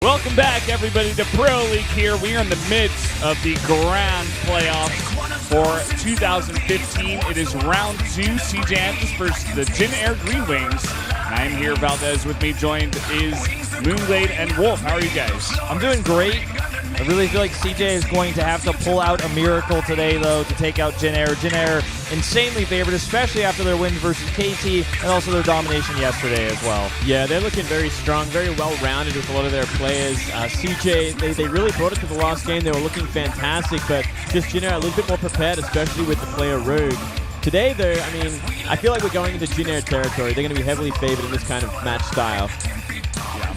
Welcome back, everybody, to Pro League here. We are in the midst of the grand playoff for 2015. It is round 2, CJ Antis versus the Jin Air Green Wings. And I am here, Valdez. With me joined is Moonglade and Wolf. How are you guys? I'm doing great. I really feel like CJ is going to have to pull out a miracle today, though, to take out Jin Air. Jin Air insanely favored, especially after their win versus KT and also their domination yesterday as well. Yeah, they're looking very strong, very well-rounded with a lot of their players. CJ, they really brought it to the last game. They were looking fantastic, but just Jin Air a little bit more prepared, especially with the player Rogue. Today, though, I mean, I feel like we're going into Jin Air territory. They're going to be heavily favored in this kind of match style.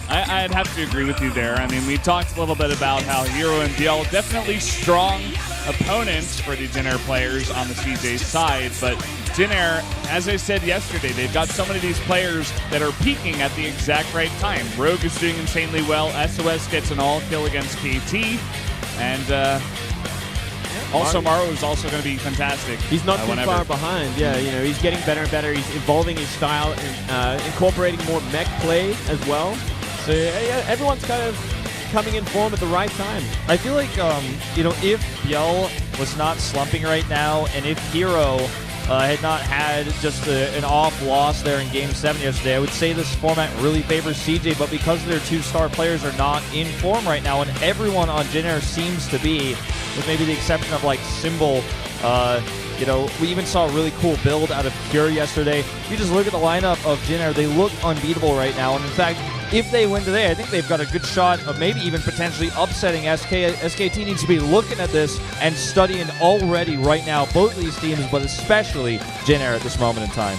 I'd have to agree with you there. I mean, we talked a little bit about how Hero and BL definitely strong opponents for the Jin Air players on the CJ side, but Jin Air, as I said yesterday, they've got so many of these players that are peaking at the exact right time. Rogue is doing insanely well. SOS gets an all-kill against KT, and also Maro is also going to be fantastic. He's not too far behind. Yeah, you know, he's getting better and better. He's evolving his style and incorporating more mech play as well. So yeah, everyone's kind of coming in form at the right time. I feel like, you know, if BL was not slumping right now, and if Hero had not had just an off loss there in Game 7 yesterday, I would say this format really favors CJ, but because their two star players are not in form right now, and everyone on Jin Air seems to be, with maybe the exception of like Symbol, you know, we even saw a really cool build out of Cure yesterday. If you just look at the lineup of Jin Air, they look unbeatable right now, and in fact, if they win today, I think they've got a good shot of maybe even potentially upsetting SK. SKT needs to be looking at this and studying already right now both of these teams, but especially Jin Air at this moment in time.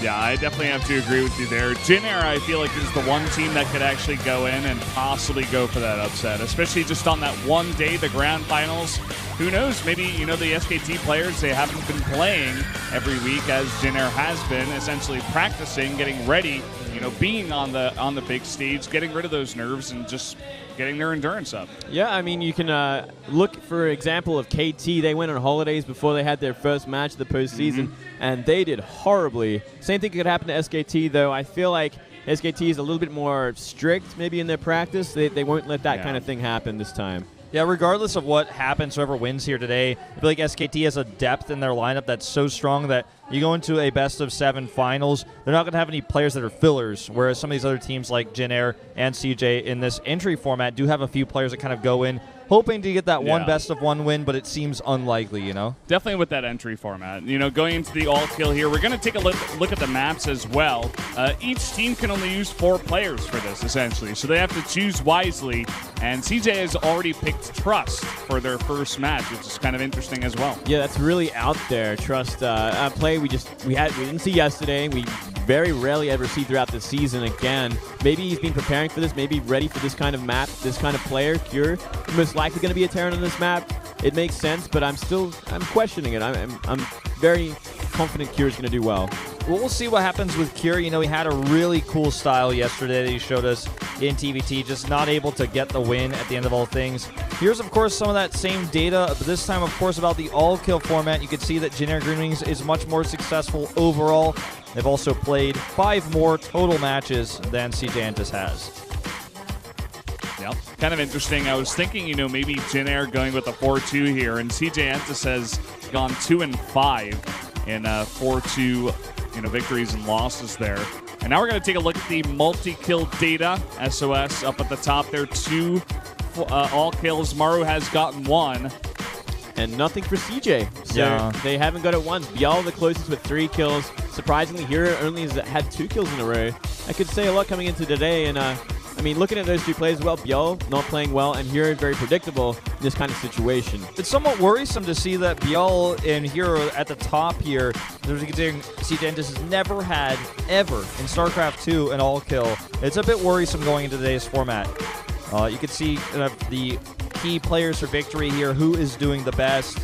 Yeah, I definitely have to agree with you there. Jin Air, I feel like, is the one team that could actually go in and possibly go for that upset, especially just on that one day, the grand finals. Who knows? Maybe, you know, the SKT players, they haven't been playing every week as Jin Air has been, essentially practicing, getting ready, you know, being on the big stage, getting rid of those nerves and just getting their endurance up. Yeah, I mean, you can look, for example, of KT. They went on holidays before they had their first match of the postseason, and they did horribly. Same thing could happen to SKT, though. I feel like SKT is a little bit more strict maybe in their practice. They won't let that kind of thing happen this time. Yeah, regardless of what happens, whoever wins here today, I feel like SKT has a depth in their lineup that's so strong that you go into a best-of-7 finals, they're not going to have any players that are fillers, whereas some of these other teams like Jin Air and CJ in this entry format do have a few players that kind of go in hoping to get that one best-of-1 win, but it seems unlikely, you know? Definitely with that entry format. You know, going into the all-kill here, we're going to take a look at the maps as well. Each team can only use 4 players for this, essentially, so they have to choose wisely, and CJ has already picked Trust for their first match, which is kind of interesting as well. Yeah, that's really out there. Trust play we didn't see yesterday. We very rarely ever see throughout the season again. Maybe he's been preparing for this, maybe ready for this kind of map, this kind of player. Cure, most likely going to be a Terran on this map. It makes sense, but I'm questioning it. I'm very confident Cure's going to do well. Well, we'll see what happens with Cure. You know, he had a really cool style yesterday that he showed us in TVT, just not able to get the win at the end of all things. Here's, of course, some of that same data, but this time, of course, about the all-kill format. You can see that Jin Air Green Wings is much more successful overall. They've also played 5 more total matches than CJ Antis has. Yep, kind of interesting. I was thinking, you know, maybe Jin Air going with a 4-2 here, and CJ Antis has gone 2-5 in 4-2, you know, victories and losses there. And now we're going to take a look at the multi-kill data. SOS up at the top there, 2 all kills. Maru has gotten 1. And nothing for CJ. So they haven't got it once. BL the closest with 3 kills. Surprisingly, Hero only has had 2 kills in a row. I could say a lot coming into today, and I mean, looking at those 2 players as well, BL not playing well, and Hero very predictable in this kind of situation. It's somewhat worrisome to see that BL and Hero at the top here. Considering CJ Antis has never had, ever, in StarCraft 2, an all-kill. It's a bit worrisome going into today's format. You can see the key players for victory here, who is doing the best,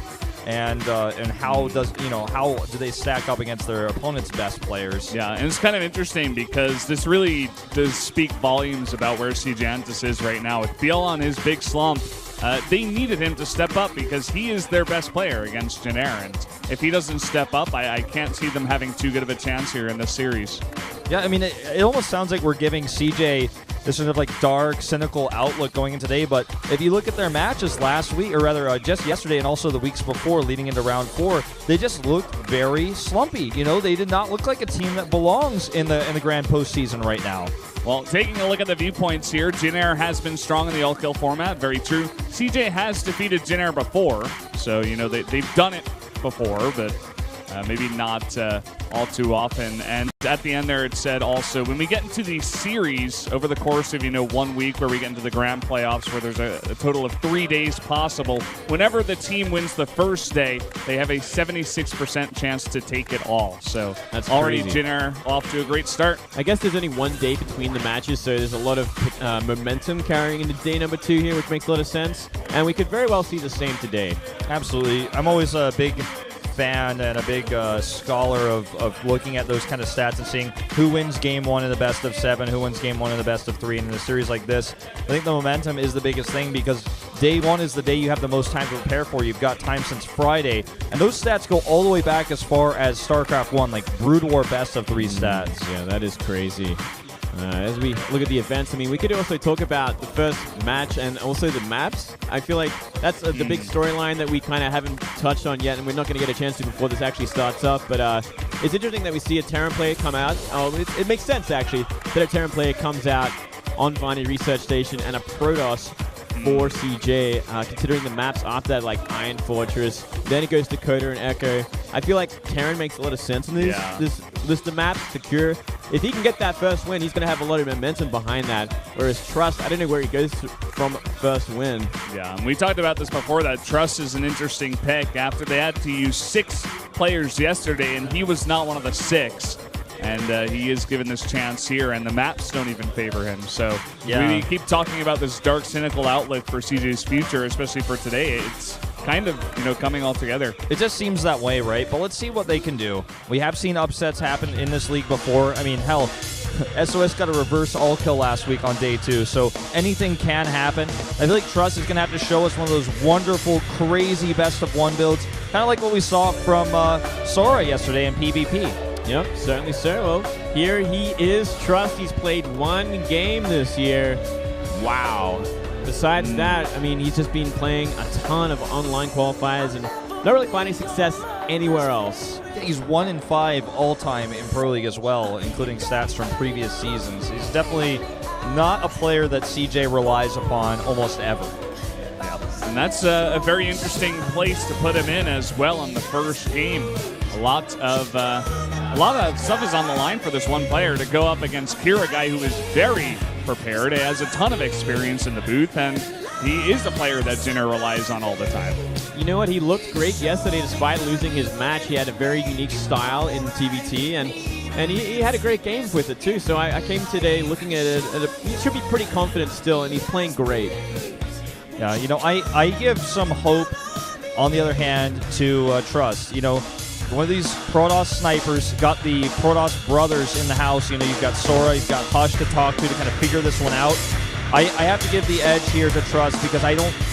and how do they stack up against their opponent's best players. Yeah, and it's kind of interesting because this really does speak volumes about where CJ Antis is right now. With BL on his big slump, they needed him to step up because he is their best player against Jin Air, and if he doesn't step up, I can't see them having too good of a chance here in this series. Yeah, I mean, it almost sounds like we're giving CJ this sort of like dark, cynical outlook going into today. But if you look at their matches last week, or rather just yesterday and also the weeks before leading into round 4, they just looked very slumpy. You know, they did not look like a team that belongs in the grand postseason right now. Well, taking a look at the viewpoints here, Jin Air has been strong in the all-kill format. Very true. CJ has defeated Jin Air before, so, you know, they've done it before, but maybe not all too often. And at the end there, it said also, when we get into the series over the course of, 1 week where we get into the grand playoffs where there's a total of 3 days possible, whenever the team wins the first day, they have a 76% chance to take it all. So that's already crazy. Jin Air off to a great start. I guess there's only 1 day between the matches, so there's a lot of momentum carrying into day number 2 here, which makes a lot of sense. And we could very well see the same today. Absolutely. I'm always a big fan and a big scholar of looking at those kind of stats and seeing who wins game 1 in the best of 7, who wins game 1 in the best of 3. And in a series like this, I think the momentum is the biggest thing, because day 1 is the day you have the most time to prepare for. You've got time since Friday, and those stats go all the way back as far as StarCraft 1, like Brood War best of 3 stats. Yeah, that is crazy. As we look at the events, I mean, we could also talk about the first match and also the maps. I feel like that's the big storyline that we kind of haven't touched on yet, and we're not going to get a chance to before this actually starts up. But it's interesting that we see a Terran player come out. Oh, it makes sense, actually, that a Terran player comes out on Vaani Research Station and a Protoss for CJ, considering the maps after that, like Iron Fortress. Then it goes to Coda and Echo. I feel like Terran makes a lot of sense in this list of maps. Secure. If he can get that first win, he's going to have a lot of momentum behind that. Whereas Trust, I don't know where he goes from first win. Yeah, and we talked about this before, that Trust is an interesting pick after they had to use 6 players yesterday, and he was not one of the 6. And he is given this chance here, and the maps don't even favor him. So we keep talking about this dark, cynical outlook for CJ's future, especially for today. It's kind of, coming all together. It just seems that way, right? But let's see what they can do. We have seen upsets happen in this league before. I mean, hell, SOS got a reverse all-kill last week on day 2, so anything can happen. I feel like Trust is going to have to show us one of those wonderful, crazy best-of-1 builds, kind of like what we saw from Sora yesterday in PvP. Yep, certainly so. Well, here he is, Trust. He's played 1 game this year. Wow. Besides that, I mean, he's just been playing a ton of online qualifiers and not really finding success anywhere else. He's 1-5 all-time in Pro League as well, including stats from previous seasons. He's definitely not a player that CJ relies upon almost ever. And that's a very interesting place to put him in as well in the first game. A lot of stuff is on the line for this one player to go up against Kira, a guy who is very prepared, has a ton of experience in the booth, and he is a player that Jin Air relies on all the time. You know what? He looked great yesterday despite losing his match. He had a very unique style in TVT, and he had a great game with it too. So I came today looking at it. He should be pretty confident still, and he's playing great. Yeah, I give some hope, on the other hand, to Trust. One of these Protoss snipers, got the Protoss brothers in the house. You've got Sora, you've got Hush to talk to kind of figure this one out. I have to give the edge here to Trust, because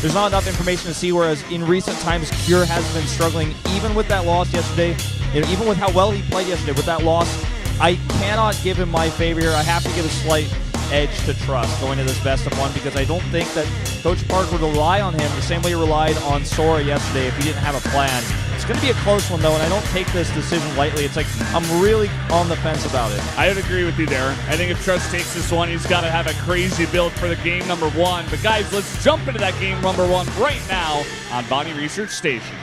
there's not enough information to see, whereas in recent times, Cure has been struggling, even with that loss yesterday, even with how well he played yesterday. With that loss, I cannot give him my favor here. I have to give a slight edge to Trust going to this best of 1, because I don't think that Coach Park would rely on him the same way he relied on Sora yesterday if he didn't have a plan. It's going to be a close one, though, and I don't take this decision lightly. It's like I'm really on the fence about it. I would agree with you there. I think if Trust takes this one, he's got to have a crazy build for the game number 1. But guys, let's jump into that game number 1 right now on Vaani Research Station.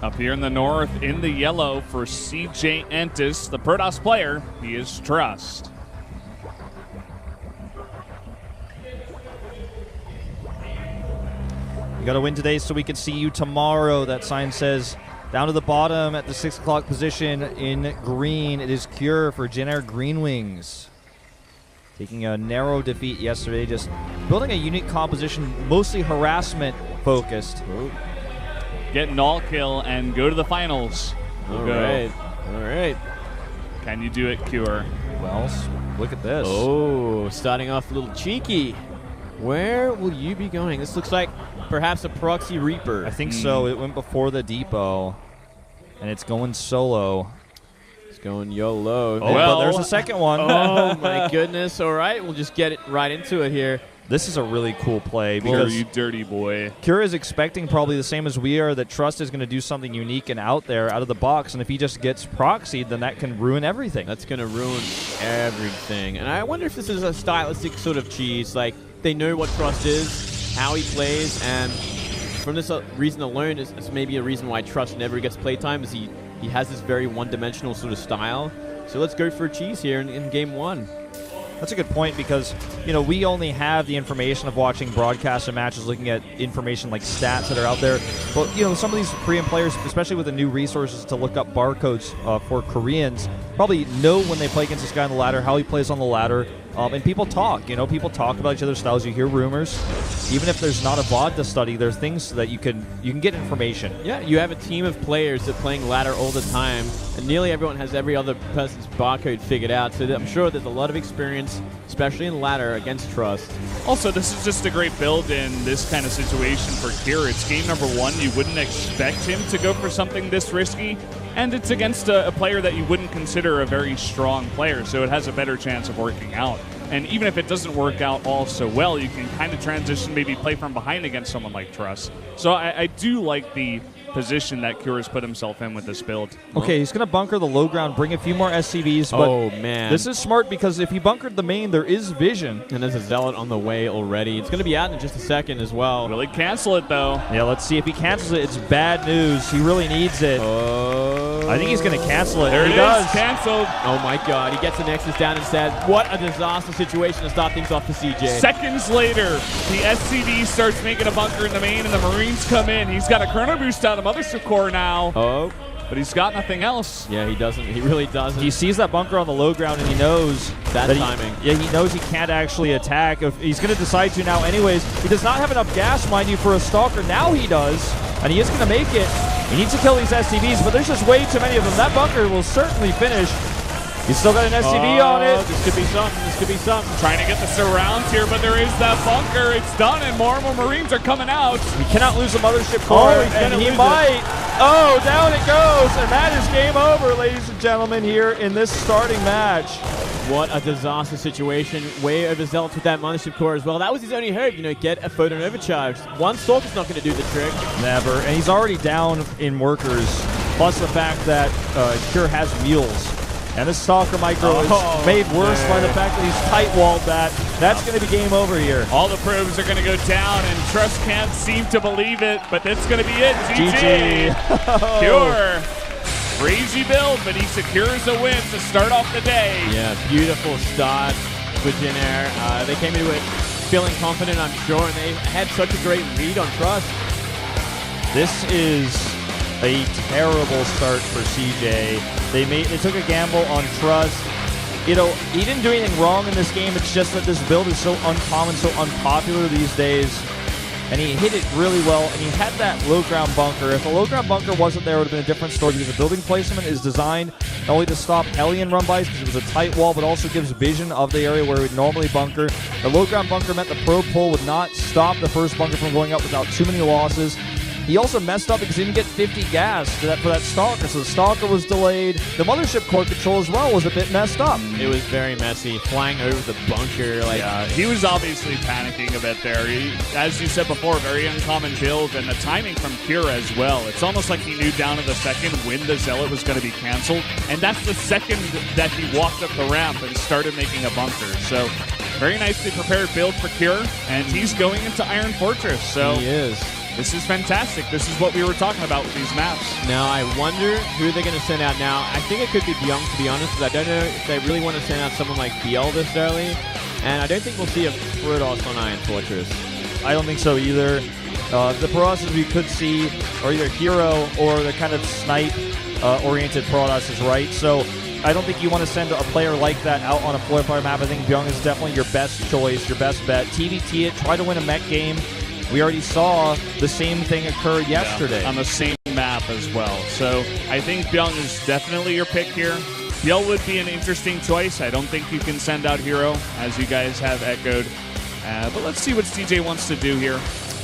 Up here in the north, in the yellow for CJ Entis, the Protoss player, he is Trust. You got to win today so we can see you tomorrow. That sign says down to the bottom at the 6 o'clock position in green. It is Cure for Jin Air Green Wings. taking a narrow defeat yesterday, just building a unique composition, mostly harassment focused. Get an all kill and go to the finals. All right. Can you do it, Cure? Well, look at this. Oh, starting off a little cheeky. Where will you be going? This looks like perhaps a proxy Reaper. I think so. It went before the depot, and it's going solo. It's going YOLO. Oh, well, there's a second one. Oh, my goodness. All right, we'll just get it right into it here. This is a really cool play Oh, because you dirty boy. Kira is expecting probably the same as we are, that Trust is going to do something unique and out there, out of the box, and if he just gets proxied, then that can ruin everything. That's going to ruin everything. And I wonder if this is a stylistic sort of cheese. Like, they know what Trust is, how he plays, and from this reason alone, it's maybe a reason why Trust never gets playtime, is he has this very one-dimensional sort of style. So let's go for a cheese here in game one. That's a good point because, we only have the information of watching broadcasts and matches, looking at information like stats that are out there. But, some of these Korean players, especially with the new resources to look up barcodes for Koreans, probably know when they play against this guy on the ladder, how he plays on the ladder. And people talk, people talk about each other's styles. You hear rumors. Even if there's not a VOD to study, there's things that you can get information. Yeah, you have a team of players that are playing ladder all the time, and nearly everyone has every other person's barcode figured out, so I'm sure there's a lot of experience, especially in ladder, against Trust. Also, this is just a great build in this kind of situation for Kira. It's game number 1. You wouldn't expect him to go for something this risky, and it's against a player that you wouldn't consider a very strong player, so it has a better chance of working out. And even if it doesn't work out all so well, you can kind of transition, maybe play from behind against someone like Trust. So I do like the position that Kura's put himself in with this build. Okay, he's going to bunker the low ground, bring a few more SCVs. But oh, man. This is smart because if he bunkered the main, there is vision. And there's a Zealot on the way already. It's going to be out in just a second as well. Really cancel it, though. Yeah, let's see if he cancels it. It's bad news. He really needs it. Oh. I think he's going to cancel it. There he it does. is. Canceled. Oh, my God. He gets the Nexus down instead. What a disaster situation to start things off for CJ. Seconds later, the SCD starts making a bunker in the main, and the Marines come in. He's got a chrono boost out of Mothership Core now. Oh. But he's got nothing else. Yeah, he doesn't. He really doesn't. He sees that bunker on the low ground, and he knows that timing. He knows he can't actually attack. If he's going to decide to now anyways. He does not have enough gas, mind you, for a Stalker. Now he does, and he is going to make it. He needs to kill these SCVs, but there's just way too many of them. That bunker will certainly finish. He's still got an SCV on it. This could be something. This could be something. Trying to get the surrounds here, but there is that bunker. It's done, and more Marines are coming out. He cannot lose the Mothership Core, and he might. Oh, down it goes, and that is game over, ladies and gentlemen, here in this starting match. What a disaster situation. Way overzealous with that Mothership Core as well. That was his only hope, get a photon overcharge. One Stalker's not going to do the trick. Never, and he's already down in workers, plus the fact that Cure has mules. And this Stalker micro is made worse by the fact that he's tight-walled that. That's going to be game over here. All the probes are going to go down, and Trust can't seem to believe it, but that's going to be it. GG. Cure. Crazy build, but he secures a win to start off the day. Yeah, beautiful start for Jin Air. They came into it feeling confident, I'm sure, and they had such a great read on Trust. This is a terrible start for CJ. They took a gamble on Trust. He didn't do anything wrong in this game. It's just that this build is so uncommon, so unpopular these days. And he hit it really well, and he had that low ground bunker. If the low ground bunker wasn't there, it would have been a different story because the building placement is designed not only to stop Hellion run-bys because it was a tight wall, but also gives vision of the area where it would normally bunker. The low ground bunker meant the probe pull would not stop the first bunker from going up without too many losses. He also messed up because he didn't get 50 gas for that Stalker, so the Stalker was delayed. The Mothership Core control as well was a bit messed up. It was very messy, flying over the bunker. Yeah, he was obviously panicking a bit there. As you said before, very uncommon build, and the timing from Kira as well. It's almost like he knew down to the second when the Zealot was going to be canceled, and that's the second that he walked up the ramp and started making a bunker. So very nicely prepared build for Kira, and he's going into Iron Fortress. So he is. This is fantastic. This is what we were talking about with these maps. Now, I wonder who they're going to send out now. I think it could be Byung, to be honest, because I don't know if they really want to send out someone like BL this early. And I don't think we'll see a Protoss on Iron Fortress. I don't think so either. The Protosses we could see are either hero or the kind of snipe-oriented Protosses, right? So I don't think you want to send a player like that out on a 4-player map. I think Byung is definitely your best choice, your best bet. TVT it, try to win a mech game. We already saw the same thing occur yesterday. On the same map as well. So I think Byung is definitely your pick here. Biel would be an interesting choice. I don't think you can send out Hero, as you guys have echoed. But let's see what CJ wants to do here.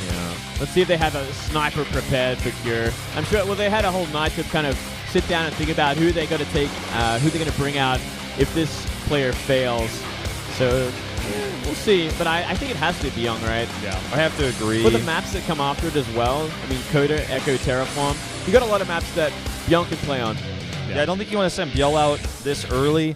Yeah. Let's see if they have a sniper prepared for Cure. I'm sure, well, they had a whole night to kind of sit down and think about who they're going to take, who they're going to bring out if this player fails. So we'll see. But I think it has to be Young, right? Yeah, I have to agree. For the maps that come after it as well, I mean, Coda, Echo, Terraform, you got a lot of maps that Young can play on. Yeah, I don't think you want to send Biel out this early.